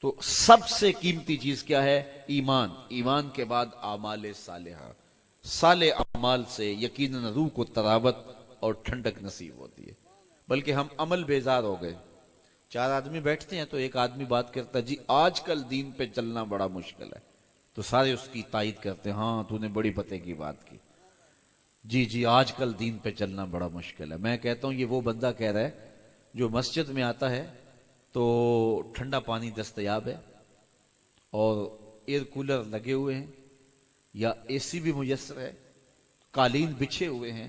تو سب سے قیمتی چیز کیا ہے؟ ایمان. ایمان کے بعد اعمال صالحہ. صالح اعمال سے یقیناً روح کو تراوت اور ٹھنڈک نصیب ہوتی ہے. بلکہ ہم عمل بیزار ہو گئے. 4 آدمی بیٹھتے ہیں تو ایک آدمی بات کرتا ہے، جی آج کل دین پہ چلنا بڑا مشکل ہے. تو سارے اس کی تائید کرتے ہیں، ہاں تو نے بڑی پتے کی بات کی. جی آج کل دین پہ چلنا بڑا مشکل ہے. میں کہتا ہوں یہ وہ بندہ کہہ رہا ہے جو مسجد میں آتا ہے تو ٹھنڈا پانی دستیاب ہے اور ایئر کولر لگے ہوئے ہیں یا اے سی بھی میسر ہے، قالین بچھے ہوئے ہیں،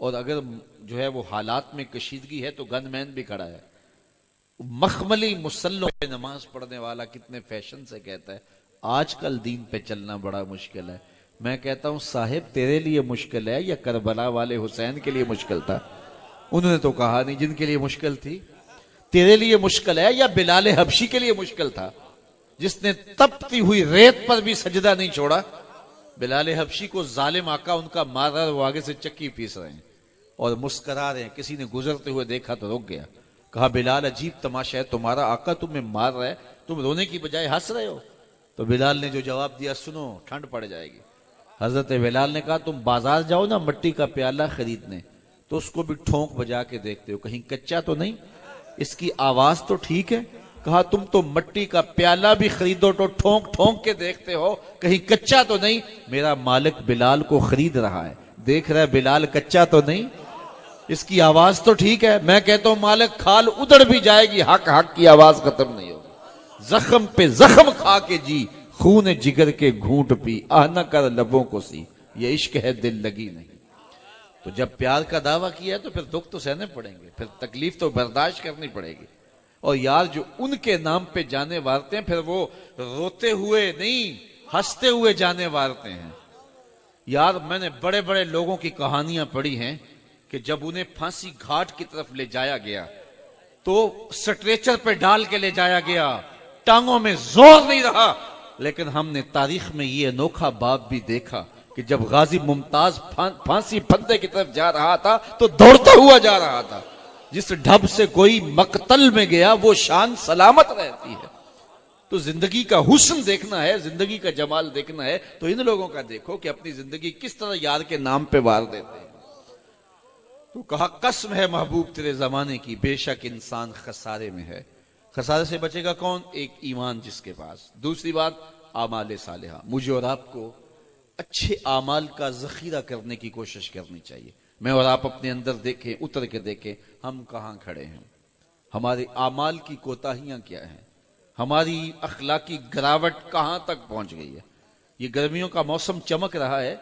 اور اگر جو ہے وہ حالات میں کشیدگی ہے تو گن مین بھی کھڑا ہے. مخملی مسلوں پہ نماز پڑھنے والا کتنے فیشن سے کہتا ہے آج کل دین پہ چلنا بڑا مشکل ہے. میں کہتا ہوں صاحب تیرے لیے مشکل ہے یا کربلا والے حسین کے لیے مشکل تھا؟ انہوں نے تو کہا نہیں جن کے لیے مشکل تھی. تیرے لیے مشکل ہے یا بلال حبشی کے لیے مشکل تھا جس نے تپتی ہوئی ریت پر بھی سجدہ نہیں چھوڑا؟ بلال حبشی کو ظالم آقا ان کا مار رہا ہے، وہ آگے سے چکی پیس رہے ہیں اور مسکرا رہے ہیں. کسی نے گزرتے ہوئے دیکھا تو رک گیا. کہا بلال عجیب تماشا ہے، تمہارا آقا تمہیں مار رہا ہے، تم رونے کی بجائے ہنس رہے ہو. تو بلال نے جو جواب دیا، سنو ٹھنڈ پڑ جائے گی. حضرت بلال نے کہا تم بازار جاؤ نا مٹی کا پیالہ خریدنے تو اس کو بھی ٹھونک بجا کے دیکھتے ہو کہیں کچا تو نہیں، اس کی آواز تو ٹھیک ہے. کہا تم تو مٹی کا پیالہ بھی خریدو تو ٹھونک ٹھونک کے دیکھتے ہو کہیں کچا تو نہیں. میرا مالک بلال کو خرید رہا ہے، دیکھ رہا ہے بلال کچا تو نہیں، اس کی آواز تو ٹھیک ہے. میں کہتا ہوں مالک کھال ادڑ بھی جائے گی، حق حق کی آواز ختم نہیں ہوگی. زخم پہ زخم کھا کے جی، خون جگر کے گھونٹ پی، آہ نہ کر لبوں کو سی، یہ عشق ہے دل لگی نہیں. تو جب پیار کا دعویٰ کیا ہے تو پھر دکھ تو سہنے پڑیں گے، پھر تکلیف تو برداشت کرنی پڑے گی. اور یار جو ان کے نام پہ جانے وارتے ہیں پھر وہ روتے ہوئے نہیں ہنستے ہوئے جانے وارتے ہیں. یار میں نے بڑے بڑے لوگوں کی کہانیاں پڑھی ہیں کہ جب انہیں پھانسی گھاٹ کی طرف لے جایا گیا تو سٹریچر پہ ڈال کے لے جایا گیا، ٹانگوں میں زور نہیں رہا. لیکن ہم نے تاریخ میں یہ انوکھا باب بھی دیکھا کہ جب غازی ممتاز پھانسی پھندے کی طرف جا رہا تھا تو دوڑتا ہوا جا رہا تھا. جس ڈھب سے کوئی مقتل میں گیا وہ شان سلامت رہتی ہے. تو زندگی کا حسن دیکھنا ہے، زندگی کا جمال دیکھنا ہے تو ان لوگوں کا دیکھو کہ اپنی زندگی کس طرح یار کے نام پہ وار دیتے ہیں. تو کہا قسم ہے محبوب تیرے زمانے کی، بے شک انسان خسارے میں ہے. خسارے سے بچے گا کون؟ ایک ایمان جس کے پاس. دوسری بات اعمال صالحہ. مجھے اور آپ کو اچھے اعمال کا ذخیرہ کرنے کی کوشش کرنی چاہیے. میں اور آپ اپنے اندر دیکھیں، اتر کے دیکھیں ہم کہاں کھڑے ہیں، ہمارے اعمال کی کوتاہیاں کیا ہیں، ہماری اخلاقی گراوٹ کہاں تک پہنچ گئی ہے. یہ گرمیوں کا موسم چمک رہا ہے،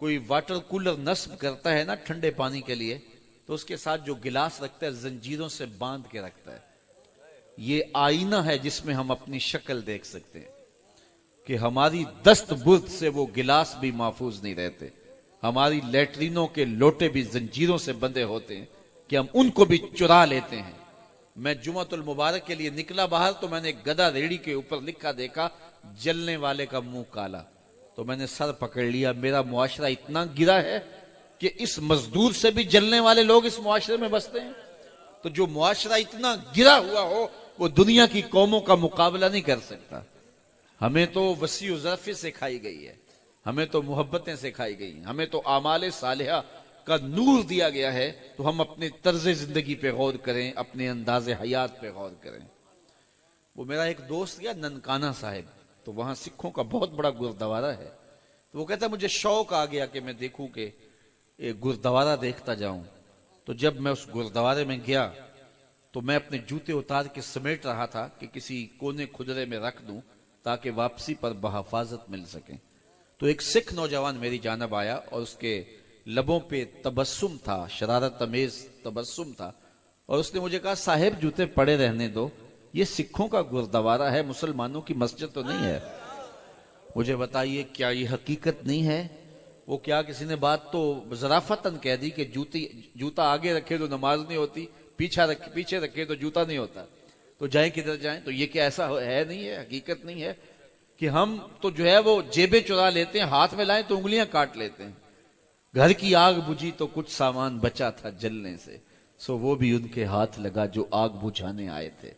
کوئی واٹر کولر نصب کرتا ہے نا ٹھنڈے پانی کے لیے تو اس کے ساتھ جو گلاس رکھتا ہے زنجیروں سے باندھ کے رکھتا ہے. یہ آئینہ ہے جس میں ہم اپنی شکل دیکھ سکتے ہیں کہ ہماری دست برد سے وہ گلاس بھی محفوظ نہیں رہتے، ہماری لیٹرینوں کے لوٹے بھی زنجیروں سے بندھے ہوتے ہیں کہ ہم ان کو بھی چرا لیتے ہیں. میں جمعۃ المبارک کے لیے نکلا باہر تو میں نے گدا ریڑھی کے اوپر لکھا دیکھا جلنے والے کا منہ کالا. تو میں نے سر پکڑ لیا، میرا معاشرہ اتنا گرا ہے کہ اس مزدور سے بھی جلنے والے لوگ اس معاشرے میں بستے ہیں. تو جو معاشرہ اتنا گرا ہوا ہو وہ دنیا کی قوموں کا مقابلہ نہیں کر سکتا. ہمیں تو وسیع ظرفی سکھائی گئی ہے، ہمیں تو محبتیں سکھائی گئی ہیں، ہمیں تو اعمال صالحہ کا نور دیا گیا ہے. تو ہم اپنے طرز زندگی پہ غور کریں، اپنے انداز حیات پہ غور کریں. وہ میرا ایک دوست گیا ننکانہ صاحب، تو وہاں سکھوں کا بہت بڑا گردوارہ ہے. تو وہ کہتا ہے مجھے شوق آ گیا کہ میں دیکھوں کہ ایک گردوارہ دیکھتا جاؤں. تو جب میں اس گردوارے میں گیا تو میں اپنے جوتے اتار کے سمیٹ رہا تھا کہ کسی کونے کھدرے میں رکھ دوں تاکہ واپسی پر بحفاظت مل سکے. تو ایک سکھ نوجوان میری جانب آیا اور اس کے لبوں پہ تبسم تھا، شرارت امیز تبسم تھا، اور اس نے مجھے کہا صاحب جوتے پڑے رہنے دو، یہ سکھوں کا گردوارہ ہے، مسلمانوں کی مسجد تو نہیں ہے. مجھے بتائیے کیا یہ حقیقت نہیں ہے؟ وہ کیا کسی نے بات تو ظرافتاً کہہ دی کہ جوتا آگے رکھے تو نماز نہیں ہوتی، پیچھے رکھے تو جوتا نہیں ہوتا، تو جائیں کدھر جائیں؟ تو یہ کیا ایسا ہے نہیں ہے، حقیقت نہیں ہے کہ ہم تو جو ہے وہ جیبیں چرا لیتے ہیں، ہاتھ میں لائیں تو انگلیاں کاٹ لیتے ہیں. گھر کی آگ بجھی تو کچھ سامان بچا تھا جلنے سے، سو وہ بھی ان کے ہاتھ لگا جو آگ بجھانے آئے تھے.